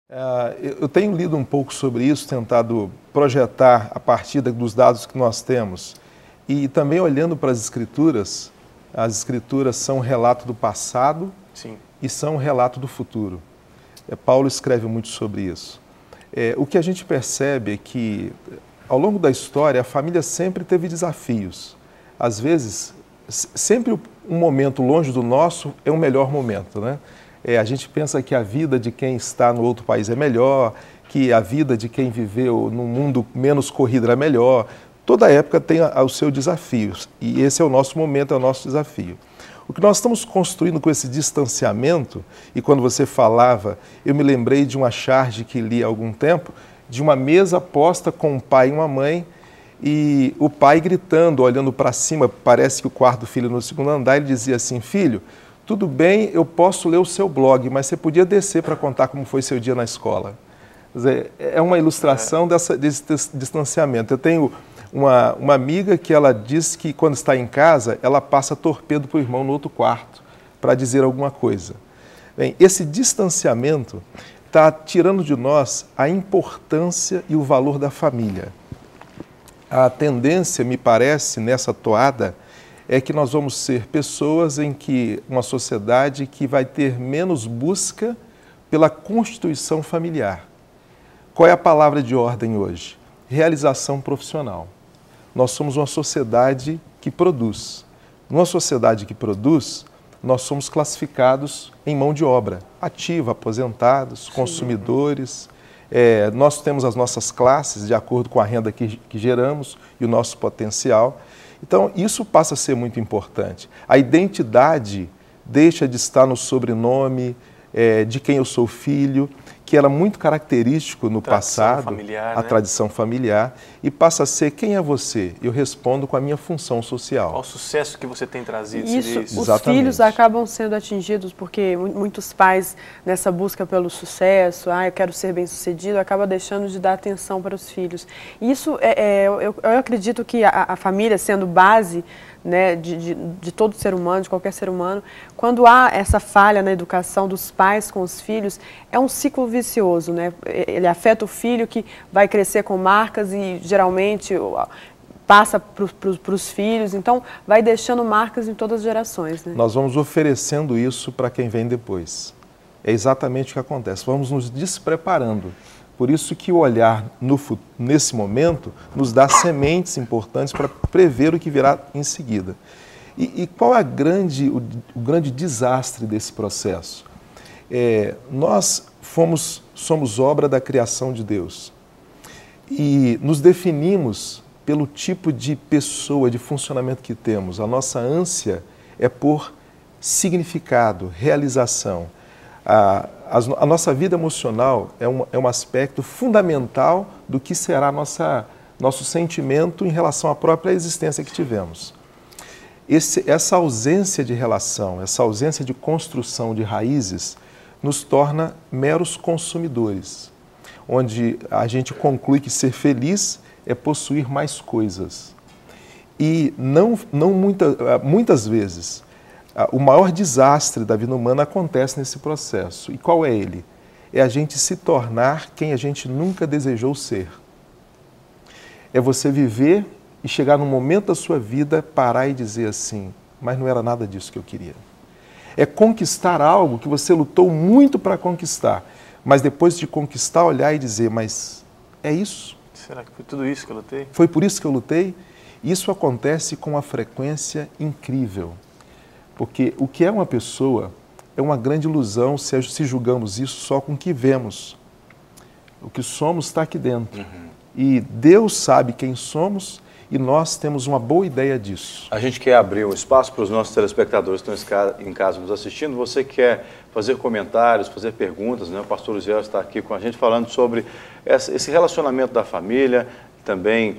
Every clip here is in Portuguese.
Eu tenho lido um pouco sobre isso, tentado projetar a partir dos dados que nós temos e também olhando para as Escrituras. As Escrituras são um relato do passado. Sim. E são um relato do futuro. Paulo escreve muito sobre isso. O que a gente percebe é que, ao longo da história, a família sempre teve desafios. Às vezes, sempre um momento longe do nosso é o melhor momento, né? A gente pensa que a vida de quem está no outro país é melhor, que a vida de quem viveu num mundo menos corrido é melhor. Toda época tem os seus desafios, e esse é o nosso momento, é o nosso desafio. O que nós estamos construindo com esse distanciamento, e quando você falava, eu me lembrei de uma charge que li há algum tempo, de uma mesa posta com um pai e uma mãe, e o pai gritando, olhando para cima, parece que o quarto filho no segundo andar, ele dizia assim: filho, tudo bem, eu posso ler o seu blog, mas você podia descer para contar como foi seu dia na escola. Quer dizer, é uma ilustração desse distanciamento. Eu tenho uma amiga que ela diz que quando está em casa, ela passa torpedo para o irmão no outro quarto para dizer alguma coisa. Bem, esse distanciamento está tirando de nós a importância e o valor da família. A tendência, me parece, nessa toada, é que nós vamos ser pessoas em que, uma sociedade que vai ter menos busca pela constituição familiar. Qual é a palavra de ordem hoje? Realização profissional. Nós somos uma sociedade que produz. Numa sociedade que produz, nós somos classificados em mão de obra, ativa, aposentados, consumidores. Nós temos as nossas classes de acordo com a renda que geramos e o nosso potencial. Então, isso passa a ser muito importante. A identidade deixa de estar no sobrenome, de quem eu sou filho, que era muito característico no passado, familiar, a tradição familiar, e passa a ser: quem é você? Eu respondo com a minha função social. Qual o sucesso que você tem trazido? Isso, os Exatamente. filhos acabam sendo atingidos porque muitos pais, nessa busca pelo sucesso, eu quero ser bem-sucedido, acaba deixando de dar atenção para os filhos. Isso, eu acredito que a família, sendo base, né, de todo ser humano, de qualquer ser humano, quando há essa falha na educação dos pais com os filhos, é um ciclo vicioso, né? Ele afeta o filho, que vai crescer com marcas e geralmente passa para os filhos, então vai deixando marcas em todas as gerações, né? Nós vamos oferecendo isso para quem vem depois. É exatamente o que acontece, vamos nos despreparando. Por isso que o olhar nesse momento nos dá sementes importantes para prever o que virá em seguida. E qual é o grande desastre desse processo? Nós somos obra da criação de Deus e nos definimos pelo tipo de pessoa, de funcionamento que temos. A nossa ânsia é por significado, realização. A nossa vida emocional é um aspecto fundamental do que será nosso sentimento em relação à própria existência que tivemos. Essa ausência de relação, essa ausência de construção de raízes, nos torna meros consumidores, onde a gente conclui que ser feliz é possuir mais coisas. E muitas vezes, o maior desastre da vida humana acontece nesse processo. E qual é ele? É a gente se tornar quem a gente nunca desejou ser. É você viver e chegar num momento da sua vida, parar e dizer assim: mas não era nada disso que eu queria. É conquistar algo que você lutou muito para conquistar, mas depois de conquistar, olhar e dizer: mas é isso? Será que foi tudo isso que eu lutei? Foi por isso que eu lutei? Isso acontece com uma frequência incrível. Porque o que é uma pessoa é uma grande ilusão se julgamos isso só com o que vemos. O que somos está aqui dentro. E Deus sabe quem somos e nós temos uma boa ideia disso. A gente quer abrir um espaço para os nossos telespectadores que estão em casa nos assistindo. Você quer fazer comentários, fazer perguntas, né? O pastor Uziel está aqui com a gente falando sobre esse relacionamento da família, também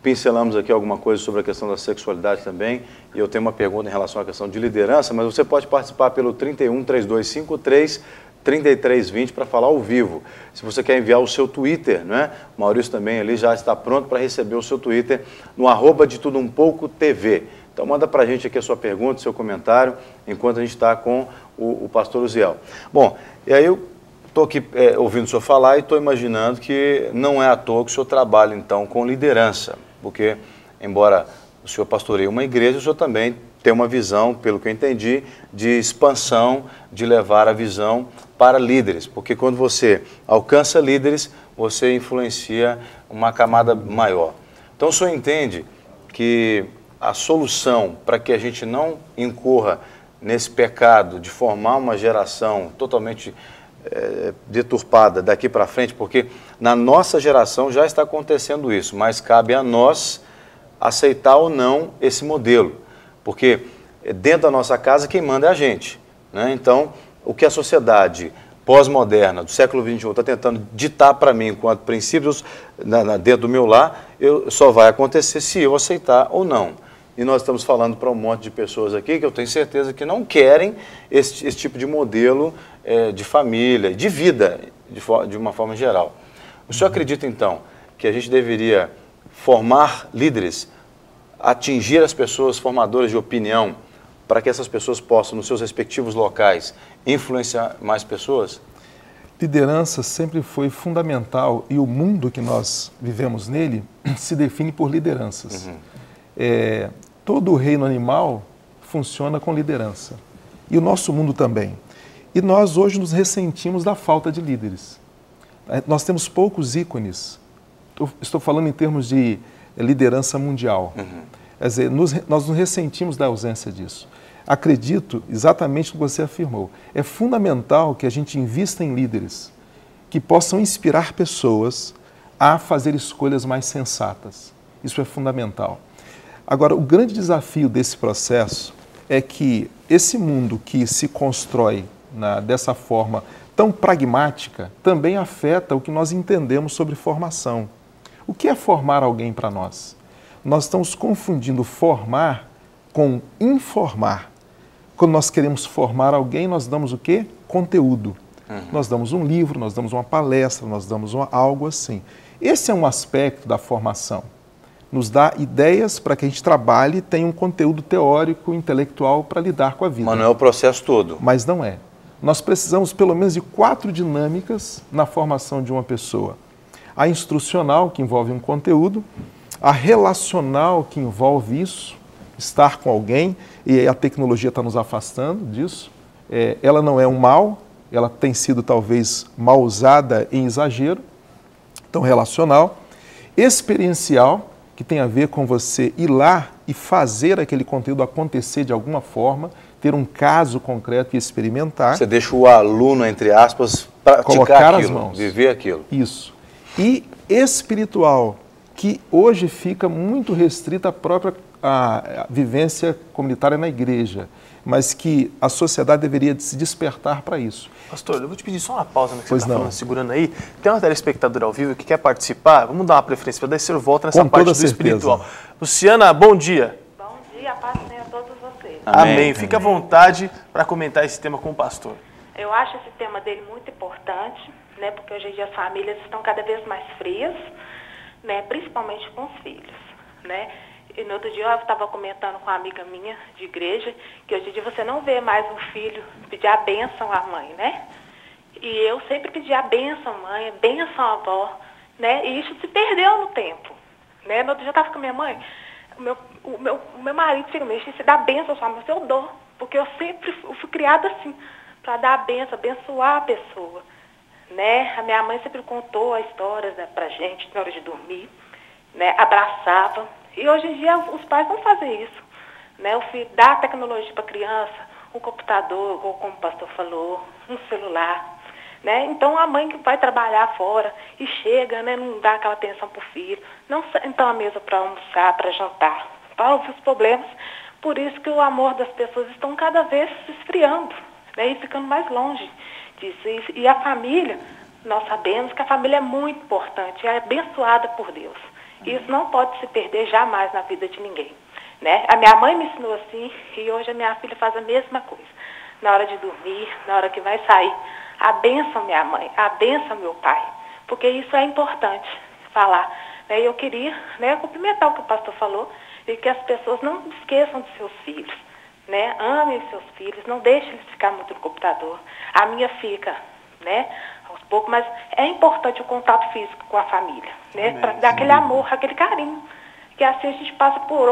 pincelamos aqui alguma coisa sobre a questão da sexualidade também, e eu tenho uma pergunta em relação à questão de liderança, mas você pode participar pelo 31 3253 3320 para falar ao vivo. Se você quer enviar o seu Twitter, né? O Maurício também ali já está pronto para receber o seu Twitter no @detudumpouco.tv. Então manda para a gente aqui a sua pergunta, seu comentário, enquanto a gente está com o pastor Uziel. Bom, e aí eu estou aqui ouvindo o senhor falar e estou imaginando que não é à toa que o senhor trabalha, então, com liderança, porque, embora o senhor pastoreie uma igreja, o senhor também tem uma visão, pelo que eu entendi, de expansão, de levar a visão para líderes, porque quando você alcança líderes, você influencia uma camada maior. Então, o senhor entende que a solução para que a gente não incorra nesse pecado de formar uma geração totalmente deturpada daqui para frente, porque na nossa geração já está acontecendo isso, mas cabe a nós aceitar ou não esse modelo, porque dentro da nossa casa quem manda é a gente, né? Então, o que a sociedade pós-moderna do século XXI está tentando ditar para mim enquanto princípios dentro do meu lar, só vai acontecer se eu aceitar ou não. E nós estamos falando para um monte de pessoas aqui que eu tenho certeza que não querem esse tipo de modelo de família, de vida, de uma forma geral. O senhor acredita, então, que a gente deveria formar líderes, atingir as pessoas formadoras de opinião, para que essas pessoas possam, nos seus respectivos locais, influenciar mais pessoas? Liderança sempre foi fundamental e o mundo que nós vivemos nele se define por lideranças. Todo o reino animal funciona com liderança e o nosso mundo também. E nós hoje nos ressentimos da falta de líderes. Nós temos poucos ícones. Estou falando em termos de liderança mundial. Quer dizer, nós nos ressentimos da ausência disso. Acredito exatamente no que você afirmou. É fundamental que a gente invista em líderes que possam inspirar pessoas a fazer escolhas mais sensatas. Isso é fundamental. Agora, o grande desafio desse processo é que esse mundo que se constrói dessa forma tão pragmática também afeta o que nós entendemos sobre formação. O que é formar alguém para nós? Nós estamos confundindo formar com informar. Quando nós queremos formar alguém, nós damos o quê? Conteúdo. Nós damos um livro, nós damos uma palestra, nós damos algo assim. Esse é um aspecto da formação. Nos dá ideias para que a gente trabalhe e tenha um conteúdo teórico, intelectual para lidar com a vida. Mas não é o processo todo. Mas não é. Nós precisamos pelo menos de 4 dinâmicas na formação de uma pessoa. A instrucional, que envolve um conteúdo, a relacional, que envolve isso, estar com alguém, e a tecnologia está nos afastando disso. Ela não é um mal, ela tem sido talvez mal usada em exagero. Então, relacional. Experiencial, que tem a ver com você ir lá e fazer aquele conteúdo acontecer de alguma forma, ter um caso concreto e experimentar. Você deixa o aluno, entre aspas, praticar aquilo, as mãos. Viver aquilo. Isso. E espiritual, que hoje fica muito restrita à própria vivência comunitária na igreja, mas que a sociedade deveria se despertar para isso. Pastor, eu vou te pedir só uma pausa no que você está falando, segurando aí. Tem uma telespectadora ao vivo que quer participar. Vamos dar uma preferência para daí o senhor volta nessa parte do espiritual. Luciana, bom dia. Bom dia, paz do Senhor a todos vocês. Amém. Fique à vontade para comentar esse tema com o pastor. Eu acho esse tema dele muito importante, né? Porque hoje em dia as famílias estão cada vez mais frias, né? Principalmente com os filhos, né? E no outro dia eu estava comentando com uma amiga minha de igreja que hoje em dia você não vê mais um filho pedir a bênção à mãe, né? E eu sempre pedi a bênção, mãe, a bênção à avó, né? E isso se perdeu no tempo, né? No outro dia eu estava com a minha mãe, o meu marido chega me disse, você dá bênção à sua mãe, eu dou, porque eu sempre fui criada assim, para dar a bênção, abençoar a pessoa, né? A minha mãe sempre contou a história, né, pra gente na hora de dormir, né? Abraçava. E hoje em dia os pais não fazem isso, né? O filho dá tecnologia para a criança, um computador, como o pastor falou, um celular, né? Então a mãe que vai trabalhar fora e chega, né, não dá aquela atenção para o filho, não senta à mesa para almoçar, para jantar, para ouvir os problemas. Por isso que o amor das pessoas estão cada vez se esfriando, né, e ficando mais longe disso. E a família, nós sabemos que a família é muito importante, é abençoada por Deus. Isso não pode se perder jamais na vida de ninguém, né? A minha mãe me ensinou assim e hoje a minha filha faz a mesma coisa. Na hora de dormir, na hora que vai sair, abençoa minha mãe, abençoa meu pai, porque isso é importante falar, né? Eu queria, né, cumprimentar o que o pastor falou e que as pessoas não esqueçam dos seus filhos, né? Amem os seus filhos, não deixem eles ficar muito no computador. A minha fica, né, pouco, mas é importante o contato físico com a família, né? Para dar aquele amor, aquele carinho, que assim a gente passa por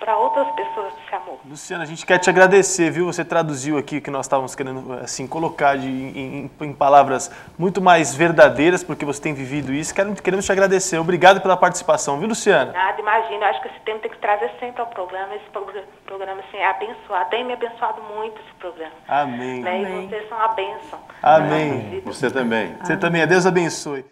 para outras pessoas esse amor. Luciana, a gente quer te agradecer, viu? Você traduziu aqui o que nós estávamos querendo assim, colocar em palavras muito mais verdadeiras, porque você tem vivido isso. Queremos te agradecer. Obrigado pela participação, viu, Luciana? Nada, imagina. Eu acho que esse tema tem que trazer sempre ao programa. Esse programa assim, é abençoado. Tem me abençoado muito esse programa. Amém. Né? Amém. E vocês são a bênção. Amém. Você também. Você também. Deus abençoe.